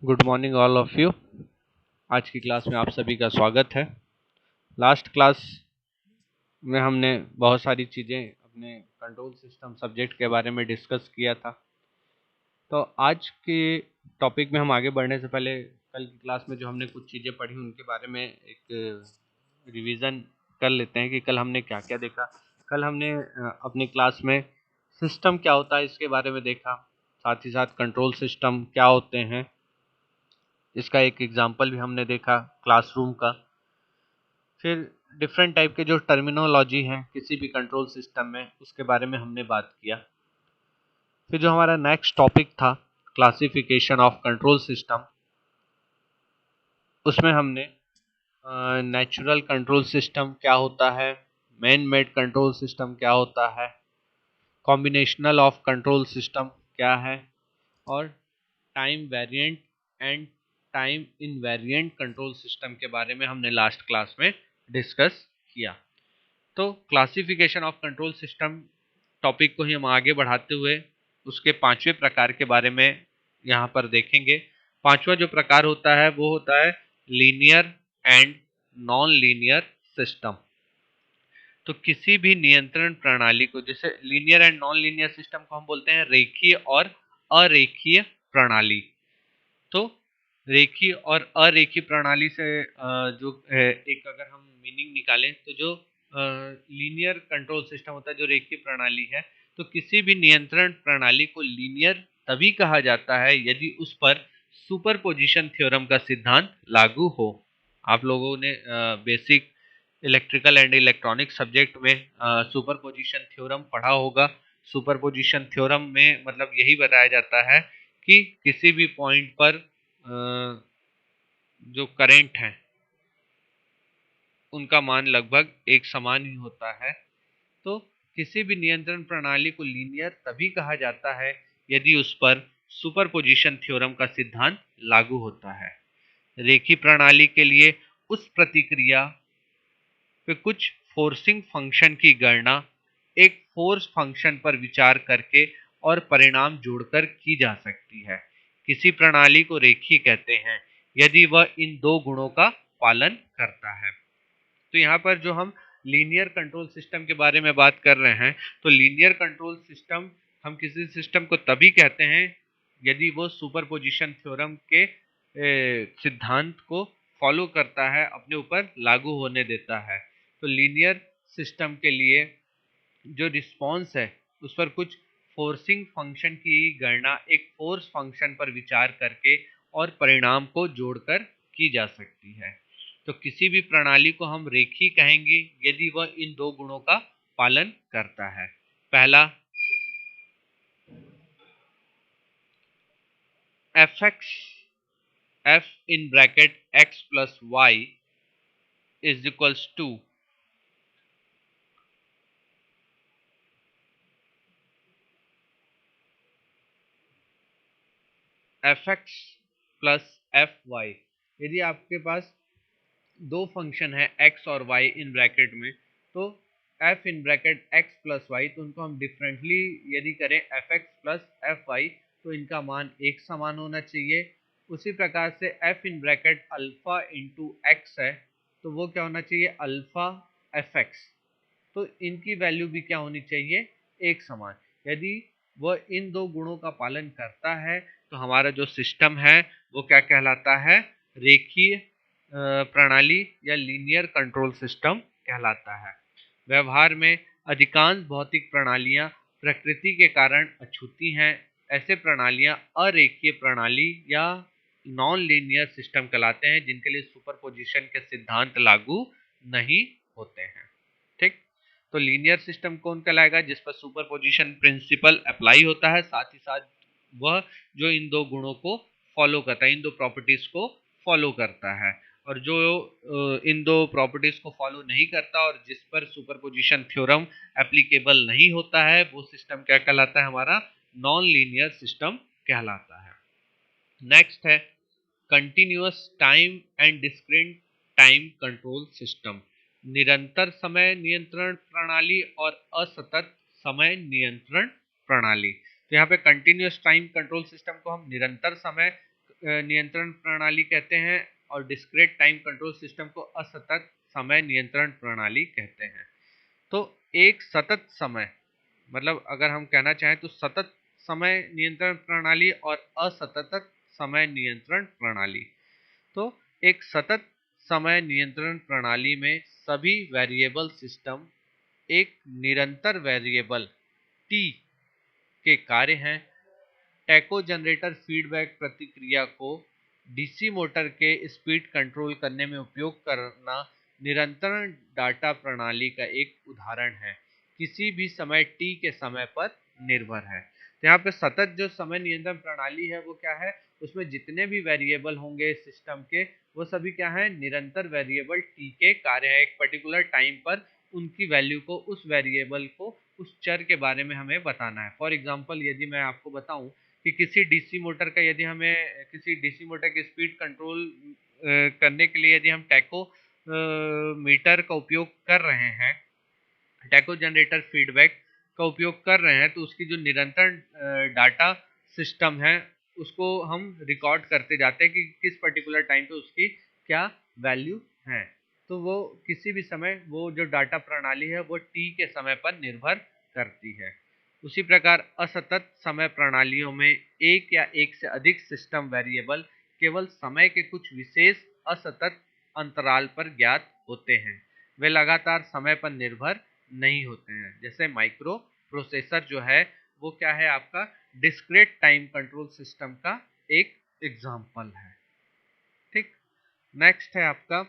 Good morning all of you. आज की class में आप सभी का स्वागत है। लास्ट क्लास में हमने बहुत सारी चीज़ें अपने कंट्रोल सिस्टम सब्जेक्ट के बारे में डिस्कस किया था। तो आज के टॉपिक में हम आगे बढ़ने से पहले कल की क्लास में जो हमने कुछ चीज़ें पढ़ी उनके बारे में एक रिवीजन कर लेते हैं कि कल हमने क्या क्या देखा। कल हमने अपनी क्लास में सिस्टम क्या होता है इसके बारे में देखा, साथ ही साथ कंट्रोल सिस्टम क्या होते हैं इसका एक एग्जाम्पल भी हमने देखा क्लासरूम का। फिर डिफरेंट टाइप के जो टर्मिनोलॉजी हैं किसी भी कंट्रोल सिस्टम में उसके बारे में हमने बात किया। फिर जो हमारा नेक्स्ट टॉपिक था क्लासिफिकेशन ऑफ कंट्रोल सिस्टम, उसमें हमने नेचुरल कंट्रोल सिस्टम क्या होता है, मैन मेड कंट्रोल सिस्टम क्या होता है, कॉम्बिनेशनल ऑफ कंट्रोल सिस्टम क्या है, और time variant and time invariant control system के बारे में हमने लास्ट क्लास में डिस्कस किया। तो classification of control system topic को ही हम आगे बढ़ाते हुए उसके पांचवें प्रकार के बारे में यहाँ पर देखेंगे। पांचवा जो प्रकार होता है वो होता है linear and non linear system. तो किसी भी नियंत्रण प्रणाली को, जैसे linear and non linear system को हम बोलते हैं रेखीय और अरेखीय प्रणाली। तो रेखीय और अरेखीय प्रणाली से जो एक अगर हम मीनिंग निकालें तो जो लीनियर कंट्रोल सिस्टम होता है, जो रेखीय प्रणाली है, तो किसी भी नियंत्रण प्रणाली को लीनियर तभी कहा जाता है यदि उस पर सुपरपोजिशन थ्योरम का सिद्धांत लागू हो। आप लोगों ने basic electrical and electronic subject में सुपरपोजिशन थ्योरम पढ़ा होगा। सुपरपोजिशन थ्योरम में मतलब यही बताया जाता है कि किसी भी पॉइंट पर जो करंट है उनका मान लगभग एक समान ही होता है। तो किसी भी नियंत्रण प्रणाली को लीनियर तभी कहा जाता है यदि उस पर सुपरपोजिशन थ्योरम का सिद्धांत लागू होता है। रेखीय प्रणाली के लिए उस प्रतिक्रिया पे कुछ फोर्सिंग फंक्शन की गणना एक फोर्स फंक्शन पर विचार करके और परिणाम जोड़कर की जा सकती है। किसी प्रणाली को रेखीय कहते हैं यदि वह इन दो गुणों का पालन करता है। तो यहाँ पर जो हम लीनियर कंट्रोल सिस्टम के बारे में बात कर रहे हैं, तो लीनियर कंट्रोल सिस्टम हम किसी सिस्टम को तभी कहते हैं यदि वो सुपरपोजिशन थ्योरम के सिद्धांत को फॉलो करता है, अपने ऊपर लागू होने देता है। तो लीनियर सिस्टम के लिए जो रिस्पॉन्स है उस पर कुछ फोर्सिंग फंक्शन की गणना एक फोर्स फंक्शन पर विचार करके और परिणाम को जोड़कर की जा सकती है। तो किसी भी प्रणाली को हम रेखीय कहेंगे यदि वह इन दो गुणों का पालन करता है। पहला, F X F in bracket X plus Y is equals to F X plus F Y. यदि आपके पास दो फंक्शन है एक्स और वाई इन ब्रैकेट में, तो F in bracket X plus Y, तो उनको हम डिफरेंटली यदि करें F X plus F Y तो इनका मान एक समान होना चाहिए। उसी प्रकार से F in bracket alpha into x है तो वो क्या होना चाहिए, अल्फा एफ एक्स। तो इनकी वैल्यू भी क्या होनी चाहिए, एक समान। यदि वह इन दो गुणों का पालन करता है तो हमारा जो सिस्टम है वो क्या कहलाता है, रेखीय प्रणाली या लीनियर कंट्रोल सिस्टम कहलाता है। व्यवहार में अधिकांश भौतिक प्रणालियां प्रकृति के कारण अछूती हैं। ऐसे प्रणालियां अरेखीय प्रणाली या नॉन लीनियर सिस्टम कहलाते हैं जिनके लिए सुपरपोजिशन के सिद्धांत लागू नहीं होते हैं। ठीक, तो लीनियर सिस्टम कौन कहलाएगा, जिस पर सुपरपोजिशन प्रिंसिपल अप्लाई होता है, साथ ही साथ वह जो इन दो गुणों को फॉलो करता है, इन दो प्रॉपर्टीज को फॉलो करता है। और जो इन दो प्रॉपर्टीज को फॉलो नहीं करता और जिस पर सुपरपोजिशन थ्योरम एप्लीकेबल नहीं होता है, वो सिस्टम क्या कहलाता है, हमारा नॉन लीनियर सिस्टम कहलाता है। नेक्स्ट है continuous time and discrete time control system. निरंतर समय नियंत्रण प्रणाली और असतत समय नियंत्रण प्रणाली। तो यहाँ पे कंटिन्यूअस टाइम कंट्रोल सिस्टम को हम निरंतर समय नियंत्रण प्रणाली कहते हैं और डिस्क्रीट टाइम कंट्रोल सिस्टम को असतत समय नियंत्रण प्रणाली कहते हैं। तो एक सतत समय मतलब अगर हम कहना चाहें तो सतत समय नियंत्रण प्रणाली और असतत समय नियंत्रण प्रणाली। तो एक सतत समय नियंत्रण प्रणाली में सभी वेरिएबल सिस्टम एक निरंतर वेरिएबल t के कार्य हैं। टैको जनरेटर फीडबैक प्रतिक्रिया को डीसी मोटर के स्पीड कंट्रोल करने में उपयोग करना निरंतर डाटा प्रणाली का एक उदाहरण है, किसी भी समय t के समय पर निर्भर है। तो यहाँ पे सतत जो समय नियंत्रण प्रणाली है वो क्या है, उसमें जितने भी वेरिएबल होंगे सिस्टम के वो सभी क्या है, निरंतर वेरिएबल t के कार्य है। एक पर्टिकुलर टाइम पर उनकी वैल्यू को, उस वेरिएबल को, उस चर के बारे में हमें बताना है। फॉर एग्जाम्पल यदि मैं आपको बताऊं कि किसी डीसी मोटर का, यदि हमें किसी डीसी मोटर की स्पीड कंट्रोल करने के लिए यदि हम टैको मीटर का उपयोग कर रहे हैं, टैको जनरेटर फीडबैक का उपयोग कर रहे हैं, तो उसकी जो निरंतर डाटा सिस्टम है उसको हम रिकॉर्ड करते जाते हैं कि किस पर्टिकुलर टाइम पे उसकी क्या वैल्यू है। तो वो किसी भी समय वो जो डाटा प्रणाली है वो टी के समय पर निर्भर करती है। उसी प्रकार असतत समय प्रणालियों में एक या एक से अधिक सिस्टम वेरिएबल केवल समय के कुछ विशेष असतत अंतराल पर ज्ञात होते हैं, वे लगातार समय पर निर्भर नहीं होते हैं। जैसे माइक्रो प्रोसेसर जो है वो क्या है, आपका डिस्क्रीट टाइम कंट्रोल सिस्टम का एक एग्जाम्पल है। ठीक, नेक्स्ट है आपका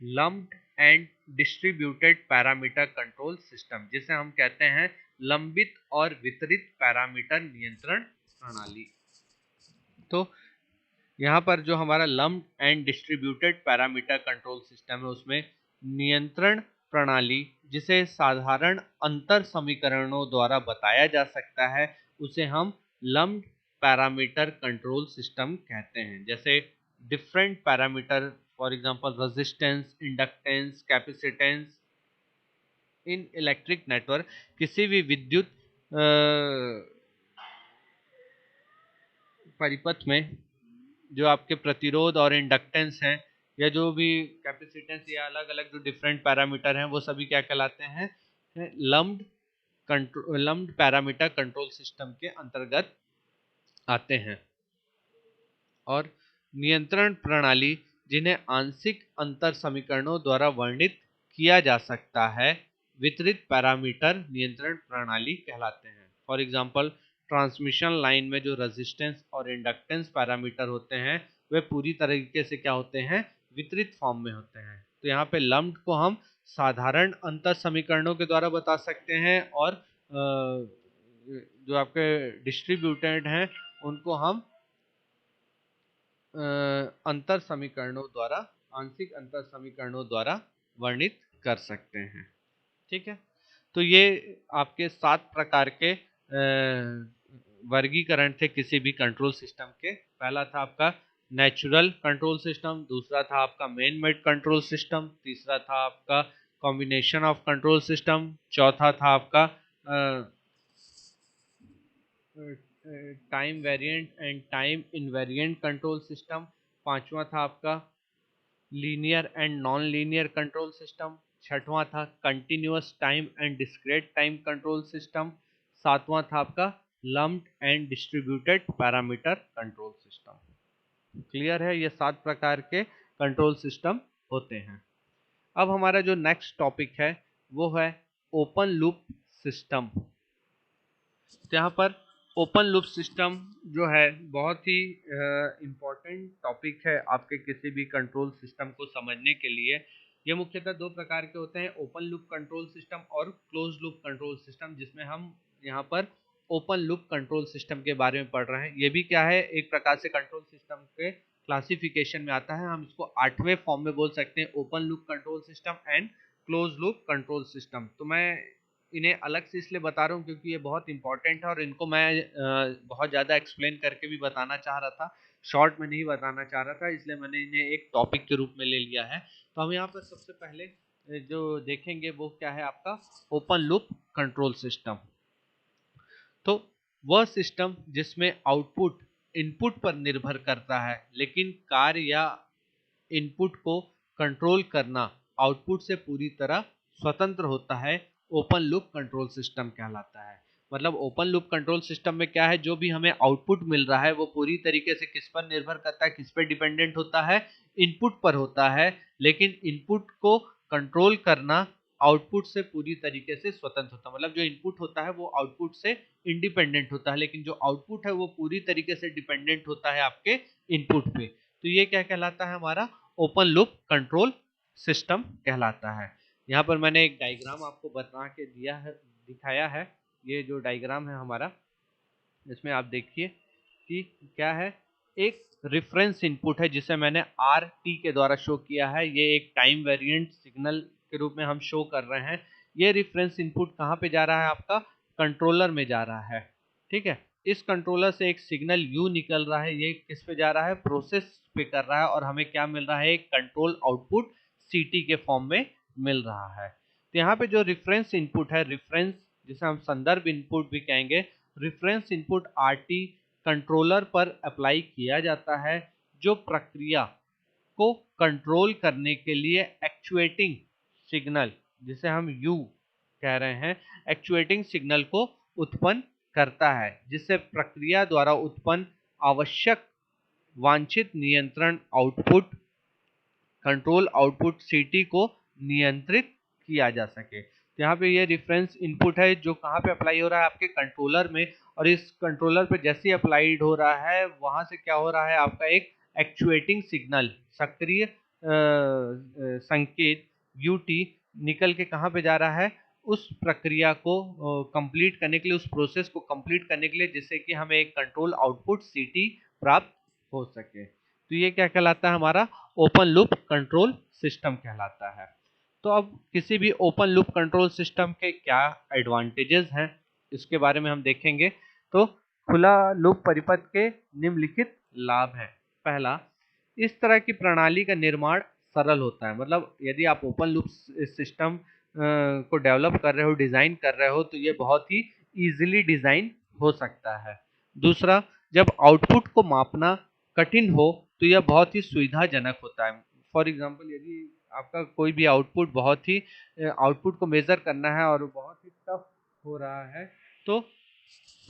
lumped and distributed parameter control system, जिसे हम कहते हैं लंबित और वितरित पैरामीटर नियंत्रण प्रणाली। तो यहाँ पर जो हमारा lumped and distributed parameter control system है उसमें नियंत्रण प्रणाली जिसे साधारण अंतर समीकरणों द्वारा बताया जा सकता है उसे हम लम्प्ड पैरामीटर कंट्रोल सिस्टम कहते हैं। जैसे different parameter, for example resistance, inductance, capacitance in electric network, किसी भी विद्युत परिपथ में जो आपके प्रतिरोध और इंडक्टेंस हैं या जो भी कैपेसिटेंस या अलग अलग जो डिफरेंट पैरामीटर हैं वो सभी क्या कहलाते हैं, लम्प्ड पैरामीटर कंट्रोल सिस्टम के अंतर्गत आते हैं। और नियंत्रण प्रणाली जिन्हें आंशिक अंतर समीकरणों द्वारा वर्णित किया जा सकता है वितरित पैरामीटर नियंत्रण प्रणाली कहलाते हैं। फॉर एग्जांपल ट्रांसमिशन लाइन में जो रेजिस्टेंस और इंडक्टेंस पैरामीटर होते हैं वे पूरी तरीके से क्या होते हैं, वितरित फॉर्म में होते हैं। तो यहाँ पे लम्प्ड को हम साधारण अंतर समीकरणों के द्वारा बता सकते हैं और जो आपके डिस्ट्रीब्यूटेड हैं उनको हम अंतर समीकरणों द्वारा, आंशिक अंतर समीकरणों द्वारा वर्णित कर सकते हैं। ठीक है, तो ये आपके 7 प्रकार के वर्गीकरण थे किसी भी कंट्रोल सिस्टम के। पहला था आपका नेचुरल कंट्रोल सिस्टम, दूसरा था आपका मैन मेड कंट्रोल सिस्टम, तीसरा था आपका कॉम्बिनेशन ऑफ कंट्रोल सिस्टम, चौथा था आपका time variant and time invariant control system, पांचवा था आपका linear and non linear control system, छठवां था continuous time and discrete time control system, सातवां था आपका lumped and distributed parameter control system. Clear है, ये 7 प्रकार के कंट्रोल सिस्टम होते हैं। अब हमारा जो नेक्स्ट टॉपिक है वो है ओपन लूप सिस्टम। यहाँ पर ओपन लूप सिस्टम जो है बहुत ही इम्पोर्टेंट टॉपिक है आपके किसी भी कंट्रोल सिस्टम को समझने के लिए। ये मुख्यतः 2 प्रकार के होते हैं, ओपन लूप कंट्रोल सिस्टम और क्लोज लूप कंट्रोल सिस्टम, जिसमें हम यहाँ पर ओपन लूप कंट्रोल सिस्टम के बारे में पढ़ रहे हैं। ये भी क्या है, एक प्रकार से कंट्रोल सिस्टम के क्लासिफिकेशन में आता है। हम इसको 8वें फॉर्म में बोल सकते हैं, open loop control system and close loop control system. तो मैं इन्हें अलग से इसलिए बता रहा हूँ क्योंकि ये बहुत इंपॉर्टेंट है और इनको मैं बहुत ज़्यादा एक्सप्लेन करके भी बताना चाह रहा था, शॉर्ट में नहीं बताना चाह रहा था, इसलिए मैंने इन्हें एक टॉपिक के रूप में ले लिया है। तो हम यहाँ पर सबसे पहले जो देखेंगे वो क्या है, आपका ओपन लूप कंट्रोल सिस्टम। तो वह सिस्टम जिसमें आउटपुट इनपुट पर निर्भर करता है, लेकिन कार्य या इनपुट को कंट्रोल करना आउटपुट से पूरी तरह स्वतंत्र होता है, ओपन लूप कंट्रोल सिस्टम कहलाता है। मतलब ओपन लूप कंट्रोल सिस्टम में क्या है, जो भी हमें आउटपुट मिल रहा है वो पूरी तरीके से किस पर निर्भर करता है, किस पर डिपेंडेंट होता है, इनपुट पर होता है, लेकिन इनपुट को कंट्रोल करना आउटपुट से पूरी तरीके से स्वतंत्र होता है। मतलब जो इनपुट होता है वो आउटपुट से इंडिपेंडेंट होता है, लेकिन जो आउटपुट है वो पूरी तरीके से डिपेंडेंट होता है आपके इनपुट पे। तो ये क्या कहलाता है, हमारा ओपन लूप कंट्रोल सिस्टम कहलाता है। यहाँ पर मैंने एक डायग्राम आपको बता के दिया है, दिखाया है। ये जो डायग्राम है हमारा, इसमें आप देखिए कि क्या है, एक रेफरेंस इनपुट है जिसे मैंने आर टी के द्वारा शो किया है। ये एक टाइम वेरिएंट सिग्नल के रूप में हम शो कर रहे हैं। ये रेफरेंस इनपुट कहाँ पे जा रहा है, आपका कंट्रोलर में जा रहा है। ठीक है, इस कंट्रोलर से एक सिग्नल यू निकल रहा है, ये किस पे जा रहा है, प्रोसेस पे कर रहा है, और हमें क्या मिल रहा है, एक कंट्रोल आउटपुट सी के फॉर्म में मिल रहा है। तो यहाँ पे जो रेफरेंस इनपुट है, रेफरेंस जिसे हम संदर्भ इनपुट भी कहेंगे, रेफरेंस इनपुट आरटी कंट्रोलर पर अप्लाई किया जाता है, जो प्रक्रिया को कंट्रोल करने के लिए एक्चुएटिंग सिग्नल, जिसे हम यू कह रहे हैं, एक्चुएटिंग सिग्नल को उत्पन्न करता है, जिससे प्रक्रिया द्वारा उत्पन्न आवश्यक वांछित नियंत्रण आउटपुट कंट्रोल आउटपुट सीटी को नियंत्रित किया जा सके। तो यहाँ पे ये रेफरेंस इनपुट है जो कहाँ पे अप्लाई हो रहा है, आपके कंट्रोलर में, और इस कंट्रोलर पे जैसे ही अप्लाइड हो रहा है वहां से क्या हो रहा है, आपका एक एक्चुएटिंग सिग्नल, सक्रिय संकेत यूटी निकल के कहाँ पे जा रहा है, उस प्रक्रिया को कंप्लीट करने के लिए, उस प्रोसेस को कंप्लीट करने के लिए, जिससे कि हमें एक कंट्रोल आउटपुट सीटी प्राप्त हो सके। तो ये क्या कहलाता है, हमारा ओपन लूप कंट्रोल सिस्टम कहलाता है। तो अब किसी भी ओपन लूप कंट्रोल सिस्टम के क्या एडवांटेजेस हैं, इसके बारे में हम देखेंगे। तो खुला लूप परिपथ के निम्नलिखित लाभ हैं। पहला, इस तरह की प्रणाली का निर्माण सरल होता है। मतलब यदि आप ओपन लूप सिस्टम को डेवलप कर रहे हो, डिजाइन कर रहे हो, तो ये बहुत ही इजीली डिजाइन हो सकता है। दूसरा, जब आउटपुट को मापना कठिन हो तो यह बहुत ही सुविधाजनक होता है। फॉर एग्जाम्पल, यदि आपका कोई भी आउटपुट बहुत ही आउटपुट को मेजर करना है और बहुत ही टफ हो रहा है, तो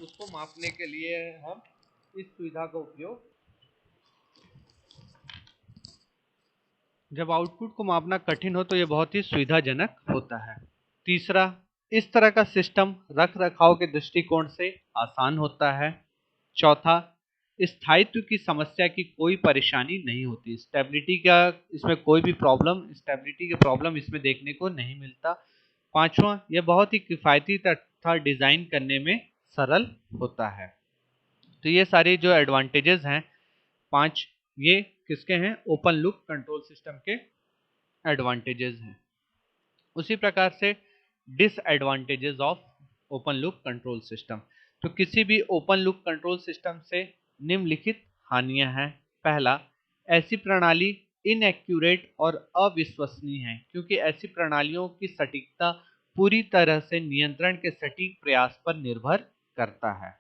उसको मापने के लिए हम इस सुविधा का उपयोग, जब आउटपुट को मापना कठिन हो तो यह बहुत ही सुविधाजनक होता है। तीसरा, इस तरह का सिस्टम रख रखाव के दृष्टिकोण से आसान होता है। चौथा, स्थायित्व की समस्या की कोई परेशानी नहीं होती, स्टेबिलिटी का इसमें कोई भी स्टेबिलिटी के प्रॉब्लम इसमें देखने को नहीं मिलता। पांचवा, यह बहुत ही किफायती तथा डिजाइन करने में सरल होता है। तो ये सारे जो एडवांटेजेस हैं 5, ये किसके हैं, ओपन लूप कंट्रोल सिस्टम के एडवांटेजेस हैं। उसी प्रकार से disadvantages of open loop control system. तो किसी भी ओपन लूप कंट्रोल सिस्टम से निम्नलिखित हानियां हैं। पहला, ऐसी प्रणाली इनएक्यूरेट और अविश्वसनीय है, क्योंकि ऐसी प्रणालियों की सटीकता पूरी तरह से नियंत्रण के सटीक प्रयास पर निर्भर करता है।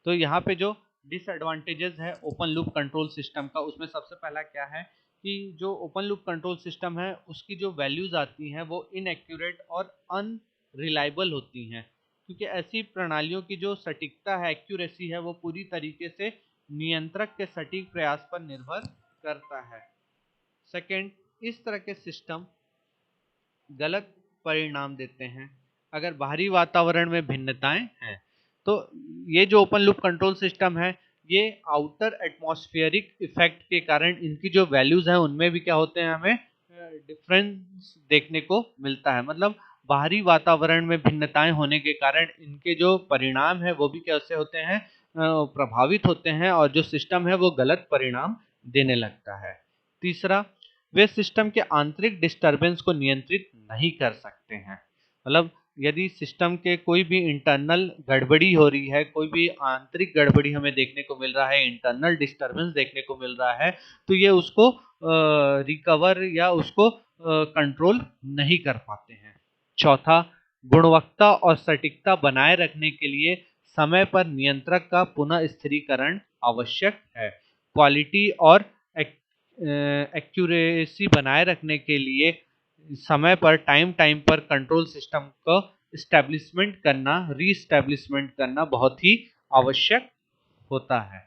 तो यहाँ पे जो डिसएडवांटेजेस है ओपन लूप कंट्रोल सिस्टम का, उसमें सबसे पहला क्या है कि जो ओपन लूप कंट्रोल सिस्टम है उसकी जो वैल्यूज आती हैं वो इनएक्यूरेट और अनरिलायबल होती हैं, क्योंकि ऐसी प्रणालियों की जो सटीकता है, एक्यूरेसी है, वो पूरी तरीके से नियंत्रक के सटीक प्रयास पर निर्भर करता है। सेकंड, इस तरह के सिस्टम गलत परिणाम देते हैं अगर बाहरी वातावरण में भिन्नताएं हैं। तो ये जो ओपन लूप कंट्रोल सिस्टम है, ये आउटर एटमॉस्फेरिक इफेक्ट के कारण इनकी जो वैल्यूज हैं उनमें भी क्या होते हैं, हमें डिफरेंस देखने को मिलता है। मतलब बाहरी वातावरण में भिन्नताएं होने के कारण इनके जो परिणाम है वो भी कैसे होते हैं, प्रभावित होते हैं, और जो सिस्टम है वो गलत परिणाम देने लगता है। तीसरा, वे सिस्टम के आंतरिक डिस्टरबेंस को नियंत्रित नहीं कर सकते हैं। मतलब यदि सिस्टम के कोई भी इंटरनल गड़बड़ी हो रही है, कोई भी आंतरिक गड़बड़ी हमें देखने को मिल रहा है, इंटरनल डिस्टरबेंस देखने को मिल रहा है, तो ये उसको रिकवर या उसको कंट्रोल नहीं कर पाते हैं। चौथा, गुणवत्ता और सटीकता बनाए रखने के लिए समय पर नियंत्रक का पुनः स्थिरीकरण आवश्यक है। क्वालिटी और एक्यूरेसी बनाए रखने के लिए समय पर टाइम पर कंट्रोल सिस्टम को इस्टेब्लिशमेंट करना, रीस्टेब्लिशमेंट करना बहुत ही आवश्यक होता है।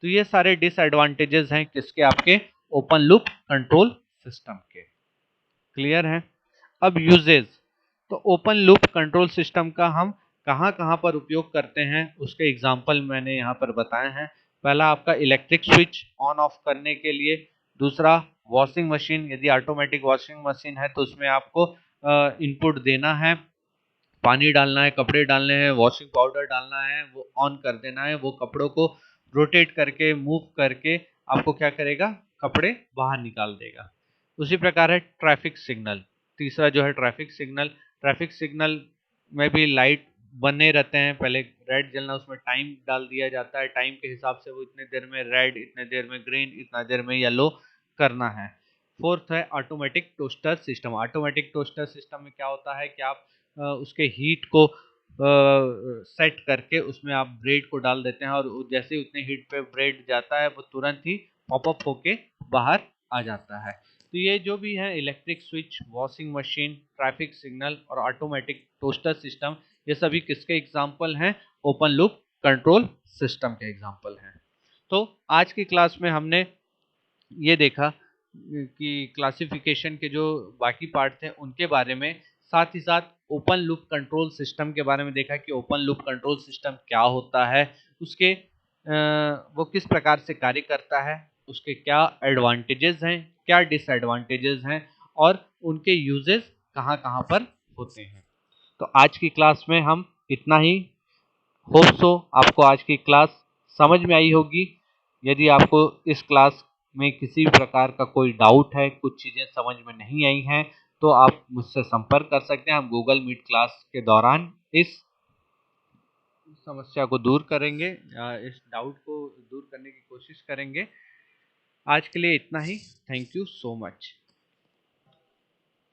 तो ये सारे डिसएडवांटेजेस हैं किसके, आपके ओपन लूप कंट्रोल सिस्टम के। क्लियर है? अब यूजेज, तो ओपन लूप कंट्रोल सिस्टम का हम कहाँ कहाँ पर उपयोग करते हैं उसके एग्जाम्पल मैंने यहाँ पर बताए हैं। पहला आपका इलेक्ट्रिक स्विच ऑन ऑफ करने के लिए, दूसरा वॉशिंग मशीन, यदि ऑटोमेटिक वॉशिंग मशीन है तो उसमें आपको इनपुट देना है, पानी डालना है, कपड़े डालने हैं, वॉशिंग पाउडर डालना है, वो ऑन कर देना है, वो कपड़ों को रोटेट करके मूव करके आपको क्या करेगा, कपड़े बाहर निकाल देगा। उसी प्रकार है ट्रैफिक सिग्नल, तीसरा जो है ट्रैफिक सिग्नल। ट्रैफिक सिग्नल में भी लाइट बने रहते हैं, पहले रेड जलना, उसमें टाइम डाल दिया जाता है, टाइम के हिसाब से वो इतने देर में रेड, इतने देर में ग्रीन, इतना देर में येलो करना है। फोर्थ है automatic toaster system. Automatic toaster system में क्या होता है कि आप उसके हीट को सेट करके उसमें आप ब्रेड को डाल देते हैं और जैसे उतने हीट पे ब्रेड जाता है वो तुरंत ही पॉपअप होके बाहर आ जाता है। तो ये जो भी है electric switch, washing machine, traffic signal और ऑटोमेटिक टोस्टर सिस्टम, ये सभी किसके एग्जाम्पल हैं, ओपन लूप कंट्रोल सिस्टम के एग्जाम्पल हैं। तो आज की क्लास में हमने ये देखा कि क्लासिफिकेशन के जो बाकी पार्ट थे उनके बारे में, साथ ही साथ ओपन लूप कंट्रोल सिस्टम के बारे में देखा कि ओपन लूप कंट्रोल सिस्टम क्या होता है, उसके वो किस प्रकार से कार्य करता है, उसके क्या एडवांटेजेस हैं, क्या डिसएडवांटेजेस हैं और उनके यूजेस कहाँ कहाँ पर होते हैं। तो आज की क्लास में हम इतना ही। होप सो आपको आज की क्लास समझ में आई होगी। यदि आपको इस क्लास में किसी प्रकार का कोई डाउट है, कुछ चीज़ें समझ में नहीं आई हैं, तो आप मुझसे संपर्क कर सकते हैं। हम गूगल मीट क्लास के दौरान इस समस्या को दूर करेंगे, इस डाउट को दूर करने की कोशिश करेंगे। आज के लिए इतना ही। Thank you so much.